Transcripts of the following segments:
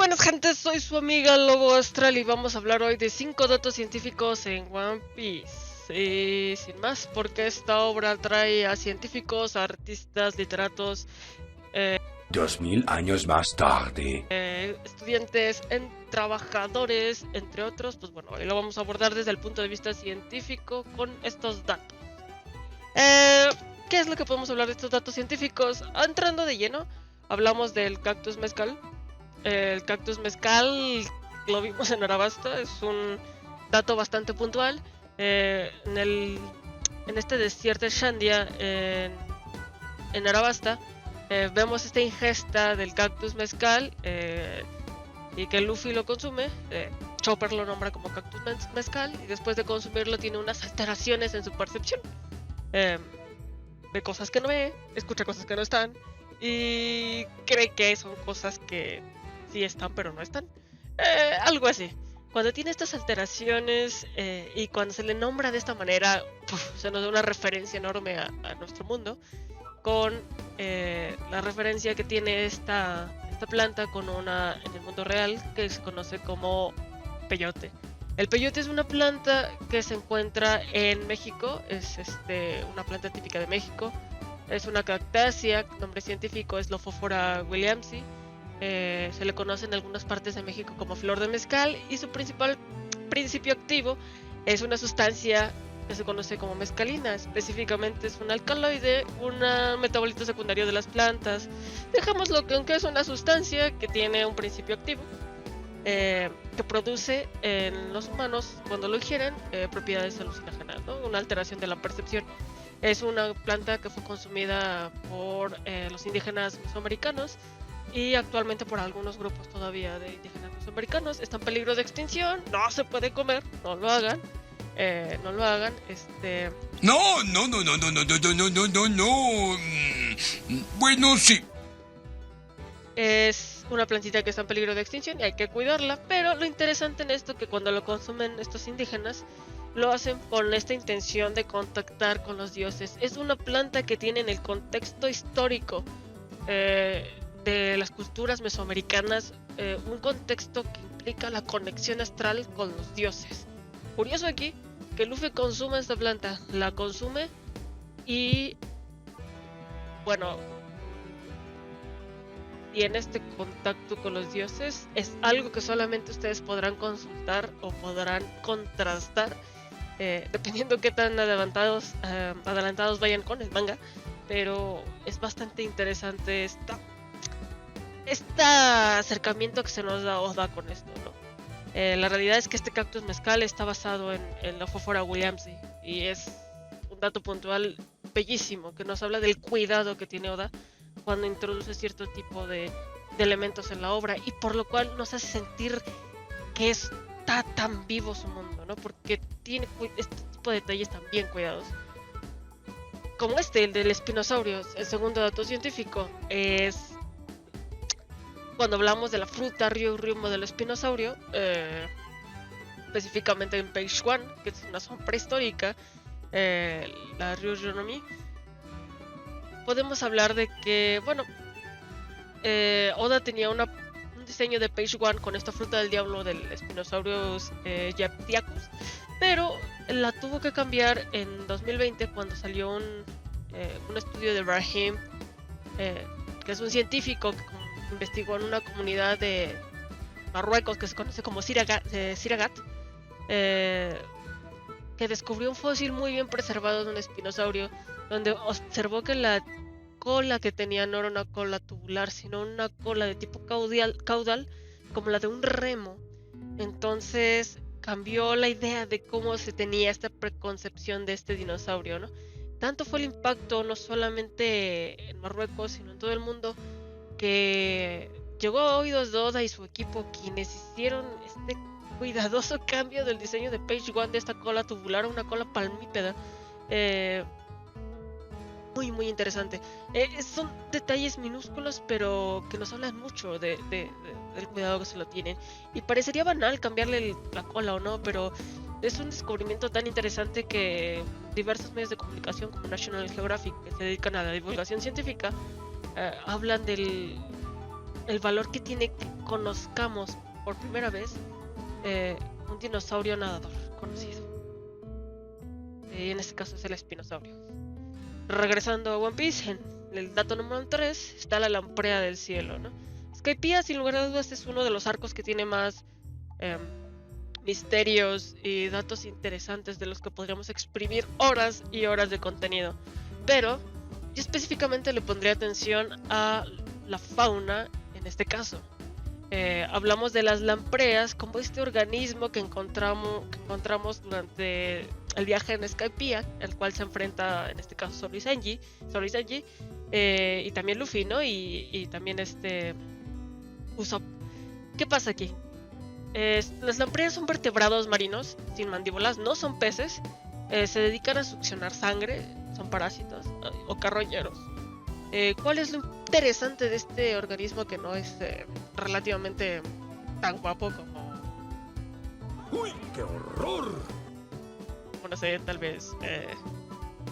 buenas gente, soy su amiga Lobo Astral y vamos a hablar hoy de 5 datos científicos en One Piece. Y sin más, porque esta obra trae a científicos, a artistas, literatos, 2000 años más tarde. estudiantes, trabajadores, entre otros, pues bueno, hoy lo vamos a abordar desde el punto de vista científico con estos datos. ¿Qué es lo que podemos hablar de estos datos científicos? Entrando de lleno, hablamos del cactus mezcal. El cactus mezcal lo vimos en Arabasta, es un dato bastante puntual. En este desierto de Shandia, en Arabasta, vemos esta ingesta del cactus mezcal y que Luffy lo consume. Chopper lo nombra como cactus mezcal y después de consumirlo tiene unas alteraciones en su percepción. Ve cosas que no ve, escucha cosas que no están y cree que son cosas que sí están pero no están, algo así. Cuando tiene estas alteraciones y cuando se le nombra de esta manera, se nos da una referencia enorme a nuestro mundo, con la referencia que tiene esta planta con una en el mundo real que se conoce como peyote. El peyote es una planta que se encuentra en México, es una planta típica de México, es una cactácea, nombre científico es Lophophora williamsi. Se le conoce en algunas partes de México como flor de mezcal y su principal principio activo es una sustancia que se conoce como mescalina. Específicamente es un alcaloide, un metabolito secundario de las plantas. Dejémoslo que aunque es una sustancia que tiene un principio activo que produce en los humanos cuando lo ingieren propiedades alucinógenas, ¿no? Una alteración de la percepción. Es una planta que fue consumida por los indígenas mesoamericanos y actualmente por algunos grupos todavía de indígenas mesoamericanos. Está en peligro de extinción, no se puede comer, no lo hagan, no lo hagan. No. Bueno, sí. Es una plantita que está en peligro de extinción y hay que cuidarla, pero lo interesante en esto es que cuando lo consumen estos indígenas lo hacen con esta intención de contactar con los dioses. Es una planta que tiene en el contexto histórico de las culturas mesoamericanas un contexto que implica la conexión astral con los dioses. Curioso aquí que Luffy consume esta planta, la consume y bueno, tiene este contacto con los dioses. Es algo que solamente ustedes podrán consultar o podrán contrastar dependiendo qué tan adelantados vayan con el manga, pero es bastante interesante este acercamiento que se nos da Oda con esto, ¿no? La realidad es que este cactus mezcal está basado en Lophophora williamsi y es un dato puntual bellísimo que nos habla del cuidado que tiene Oda cuando introduce cierto tipo de elementos en la obra y por lo cual nos hace sentir que está tan vivo su mundo, ¿no? Porque tiene este tipo de detalles tan bien cuidados. Como el del espinosaurio. El segundo dato científico es cuando hablamos de la fruta Ryuryumo del espinosaurio, específicamente en Page 1, que es una zona prehistórica, la Ryuryunomi. Podemos hablar de que, bueno, Oda tenía un diseño de Page 1 con esta fruta del diablo del Spinosaurus Yaptiacus, pero la tuvo que cambiar en 2020 cuando salió un estudio de Brahim, que es un científico que investigó en una comunidad de Marruecos que se conoce como Siragat, que descubrió un fósil muy bien preservado de un espinosaurio, donde observó que la cola que tenía no era una cola tubular, sino una cola de tipo caudal como la de un remo. Entonces cambió la idea de cómo se tenía esta preconcepción de este dinosaurio, ¿no? Tanto fue el impacto, no solamente en Marruecos, sino en todo el mundo, que llegó a oídos de Oda y su equipo, quienes hicieron este cuidadoso cambio del diseño de Page 1 de esta cola tubular a una cola palmípeda. Muy interesante. Son detalles minúsculos, pero que nos hablan mucho del cuidado que se lo tienen. Y parecería banal cambiarle la cola o no, pero es un descubrimiento tan interesante que diversos medios de comunicación como National Geographic, que se dedican a la divulgación científica, hablan del valor que tiene conozcamos por primera vez un dinosaurio nadador conocido. Y en este caso es el espinosaurio. Regresando a One Piece, en el dato número 3 está la lamprea del cielo, ¿no? Skypiea, sin lugar a dudas, es uno de los arcos que tiene más misterios y datos interesantes de los que podríamos exprimir horas y horas de contenido. Pero yo específicamente le pondría atención a la fauna en este caso. Hablamos de las lampreas como este organismo que encontramos durante el viaje en Skypiea, el cual se enfrenta en este caso Zoro y Sanji, y también Luffy, ¿no? Y también Usopp. ¿Qué pasa aquí? Las lampreas son vertebrados marinos sin mandíbulas, no son peces, se dedican a succionar sangre, son parásitos o carroñeros. ¿Cuál es lo interesante de este organismo que no es relativamente tan guapo como... ¡Uy, qué horror! No sé, tal vez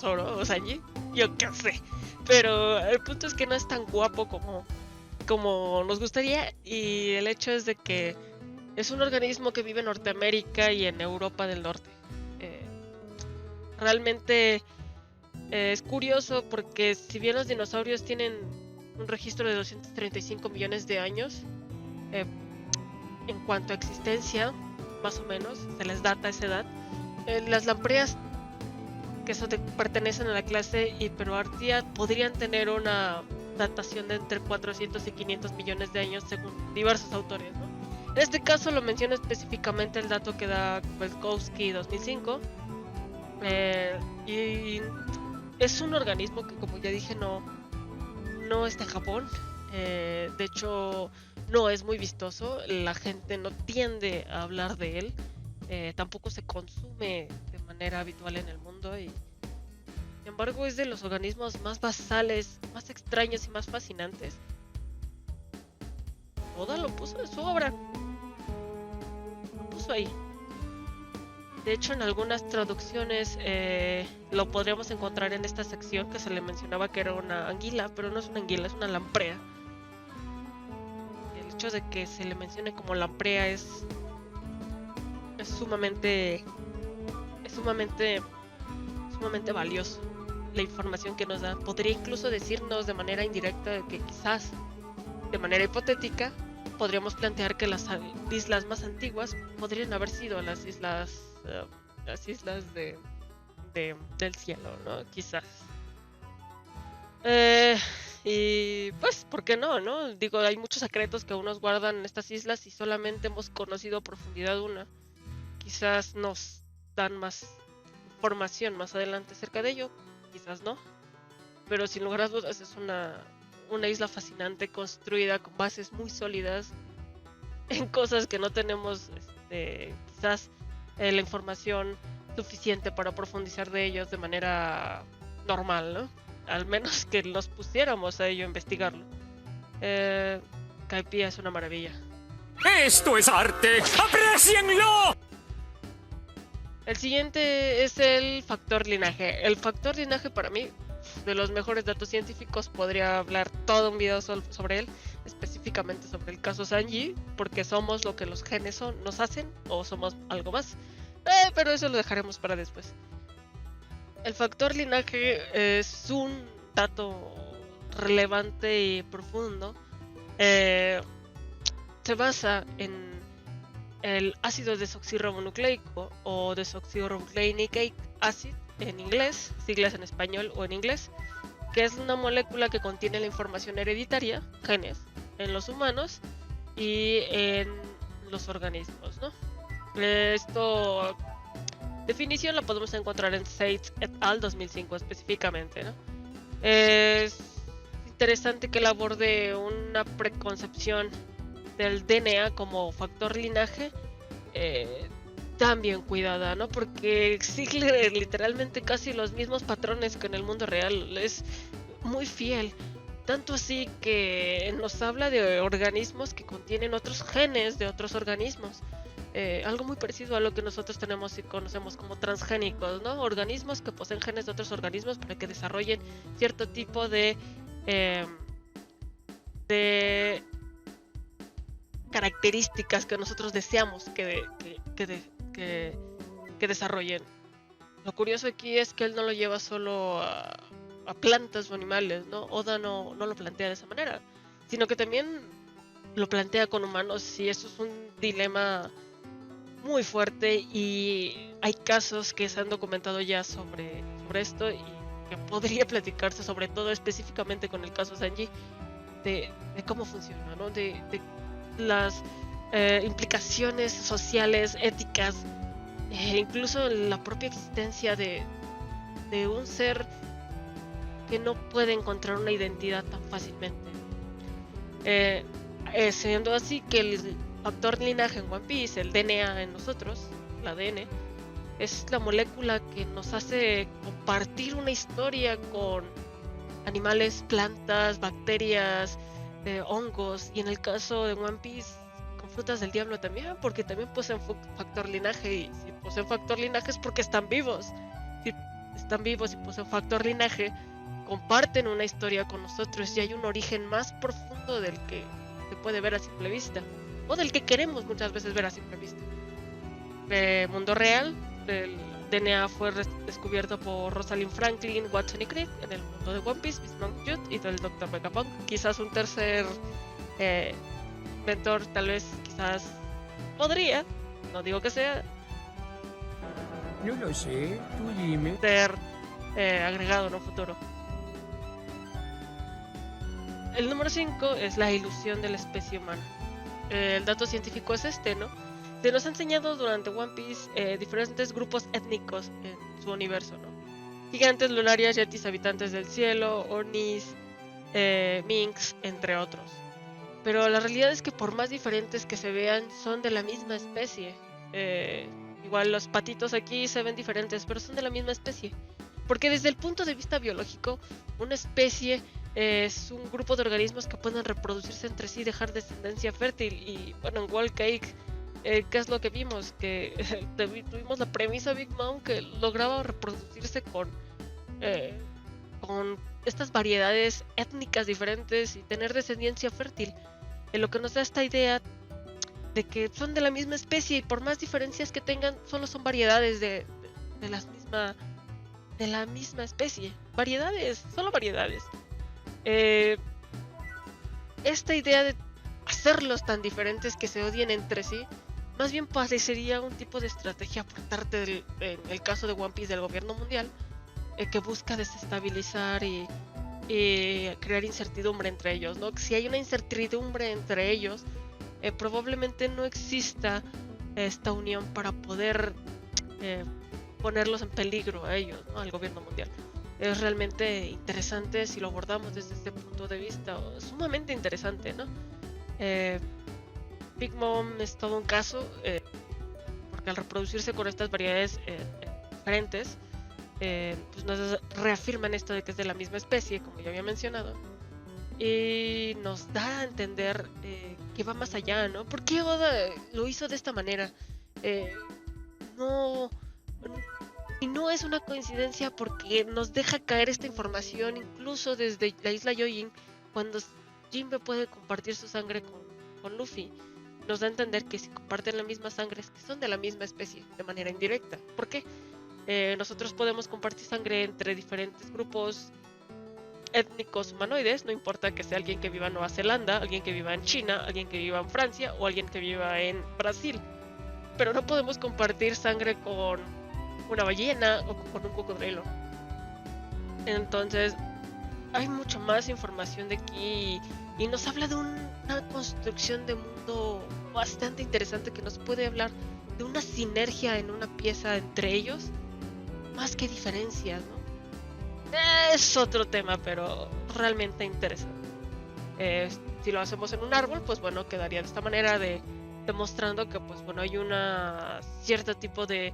Zoro o Sanji, yo qué sé. Pero el punto es que no es tan guapo como nos gustaría, y el hecho es de que es un organismo que vive en Norteamérica y en Europa del Norte. Realmente es curioso porque si bien los dinosaurios tienen un registro de 235 millones de años, en cuanto a existencia, más o menos, se les data esa edad. Las lampreas que pertenecen a la clase Hyperoartia podrían tener una datación de entre 400 y 500 millones de años según diversos autores, ¿no? En este caso lo menciona específicamente el dato que da Kwiatkowski 2005, y es un organismo que, como ya dije, no está en Japón. De hecho, no es muy vistoso, la gente no tiende a hablar de él, tampoco se consume de manera habitual en el mundo, y sin embargo es de los organismos más basales, más extraños y más fascinantes. Oda lo puso en su obra, lo puso ahí. De hecho, en algunas traducciones lo podríamos encontrar en esta sección que se le mencionaba que era una anguila, pero no es una anguila, es una lamprea. El hecho de que se le mencione como lamprea es sumamente valioso. La información que nos da podría incluso decirnos de manera indirecta que quizás, de manera hipotética, podríamos plantear que las islas más antiguas podrían haber sido las islas del cielo, ¿no? Quizás. Y pues, ¿por qué no? Digo, hay muchos secretos que aún nos guardan en estas islas y solamente hemos conocido a profundidad una. Quizás nos dan más información más adelante acerca de ello, quizás no. Pero sin lugar a dudas es una isla fascinante, construida con bases muy sólidas en cosas que no tenemos quizás la información suficiente para profundizar de ellos de manera normal, ¿no? Al menos que nos pusiéramos a ello a investigarlo. Skypiea es una maravilla. ¡Esto es arte! ¡Aprécienlo! El siguiente es el factor linaje. El factor linaje, para mí, de los mejores datos científicos, podría hablar todo un video sobre él, específicamente sobre el caso Sanji, porque somos lo que los genes nos hacen, o somos algo más, pero eso lo dejaremos para después. El factor linaje es un dato relevante y profundo. Se basa en el ácido desoxirribonucleico o desoxirribonucleic acid en inglés, siglas en español o en inglés, que es una molécula que contiene la información hereditaria, genes, en los humanos y en los organismos, ¿no? Esta definición la podemos encontrar en Seitz et al. 2005 específicamente, ¿no? Es interesante que él aborde una preconcepción del DNA como factor linaje tan bien cuidada, ¿no? Porque sigue literalmente casi los mismos patrones que en el mundo real, es muy fiel, tanto así que nos habla de organismos que contienen otros genes de otros organismos, algo muy parecido a lo que nosotros tenemos y conocemos como transgénicos, ¿no? Organismos que poseen genes de otros organismos para que desarrollen cierto tipo de características que nosotros deseamos que desarrollen. Lo curioso aquí es que él no lo lleva solo a plantas o animales, ¿no? Oda no lo plantea de esa manera, sino que también lo plantea con humanos, y eso es un dilema muy fuerte, y hay casos que se han documentado ya sobre esto, y que podría platicarse, sobre todo específicamente con el caso Sanji, de cómo funciona, ¿no? De las implicaciones sociales, éticas, incluso la propia existencia de un ser que no puede encontrar una identidad tan fácilmente. Siendo así que el factor linaje en One Piece, el DNA en nosotros, el ADN, es la molécula que nos hace compartir una historia con animales, plantas, bacterias, hongos, y en el caso de One Piece con frutas del diablo también, porque también poseen factor linaje, y si poseen factor linaje es porque están vivos. Si están vivos y poseen factor linaje, comparten una historia con nosotros, y hay un origen más profundo del que se puede ver a simple vista, o del que queremos muchas veces ver a simple vista. Mundo real, el DNA fue descubierto por Rosalind Franklin, Watson y Crick en el mundo de One Piece, Miss Monk Youth y del Dr. Vegapunk. Quizás un tercer mentor, tal vez, quizás podría, no digo que sea, No lo sé, tú dime. ser agregado en un futuro. El número 5 es la ilusión de la especie humana. El dato científico es este, ¿no? Se nos ha enseñado durante One Piece diferentes grupos étnicos en su universo, ¿no? Gigantes, lunarias, yetis, habitantes del cielo, Ornis, minks, entre otros. Pero la realidad es que por más diferentes que se vean, son de la misma especie. Igual los patitos aquí se ven diferentes, pero son de la misma especie. Porque desde el punto de vista biológico, una especie es un grupo de organismos que pueden reproducirse entre sí y dejar descendencia fértil. Y bueno, en Whole Cake, ¿qué es lo que vimos? Que tuvimos la premisa Big Mom que lograba reproducirse con estas variedades étnicas diferentes y tener descendencia fértil. En lo que nos da esta idea de que son de la misma especie, y por más diferencias que tengan, solo son variedades de la misma especie. Variedades, solo variedades. Esta idea de hacerlos tan diferentes que se odien entre sí, más bien parecería un tipo de estrategia por parte en el caso de One Piece, del gobierno mundial, que busca desestabilizar y crear incertidumbre entre ellos, ¿no? Si hay una incertidumbre entre ellos, probablemente no exista esta unión para poder ponerlos en peligro a ellos, ¿no? Al gobierno mundial. Es realmente interesante si lo abordamos desde este punto de vista, sumamente interesante, ¿no? Big Mom es todo un caso, porque al reproducirse con estas variedades diferentes, pues nos reafirman esto de que es de la misma especie, como ya había mencionado, y nos da a entender que va más allá, ¿no? ¿Por qué Oda lo hizo de esta manera? Y no es una coincidencia, porque nos deja caer esta información incluso desde la isla Yojin, cuando Jinbe puede compartir su sangre con Luffy. Nos da a entender que si comparten la misma sangre, es que son de la misma especie, de manera indirecta. ¿Por qué? Nosotros podemos compartir sangre entre diferentes grupos étnicos humanoides, no importa que sea alguien que viva en Nueva Zelanda, alguien que viva en China, alguien que viva en Francia o alguien que viva en Brasil. Pero no podemos compartir sangre con una ballena o con un cocodrilo. Entonces hay mucho más información de aquí, y nos habla de una construcción de mundo bastante interesante, que nos puede hablar de una sinergia en una pieza entre ellos, más que diferencias, ¿no? Es otro tema, pero realmente interesante. Si lo hacemos en un árbol, pues bueno, quedaría de esta manera, demostrando que pues bueno, hay una cierto tipo de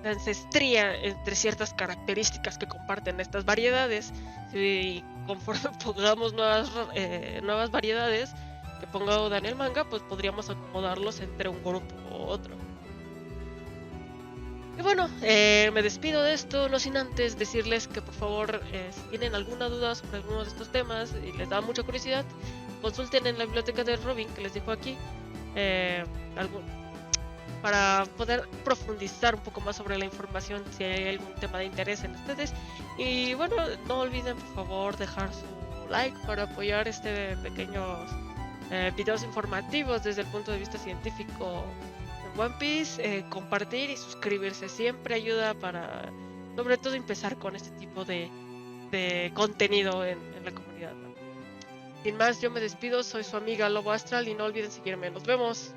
ancestría entre ciertas características que comparten estas variedades. Si conforme pongamos nuevas variedades que ponga Oda en el manga, pues podríamos acomodarlos entre un grupo u otro. Y bueno, me despido de esto, no sin antes decirles que por favor, si tienen alguna duda sobre alguno de estos temas y les da mucha curiosidad, consulten en la biblioteca de Robin, que les dejo aquí, para poder profundizar un poco más sobre la información si hay algún tema de interés en ustedes. Y bueno, no olviden por favor dejar su like para apoyar este pequeños videos informativos desde el punto de vista científico en One Piece. Compartir y suscribirse siempre ayuda para, sobre todo, empezar con este tipo de contenido en la comunidad, ¿no? Sin más, yo me despido, soy su amiga Lobo Astral y no olviden seguirme. Nos vemos.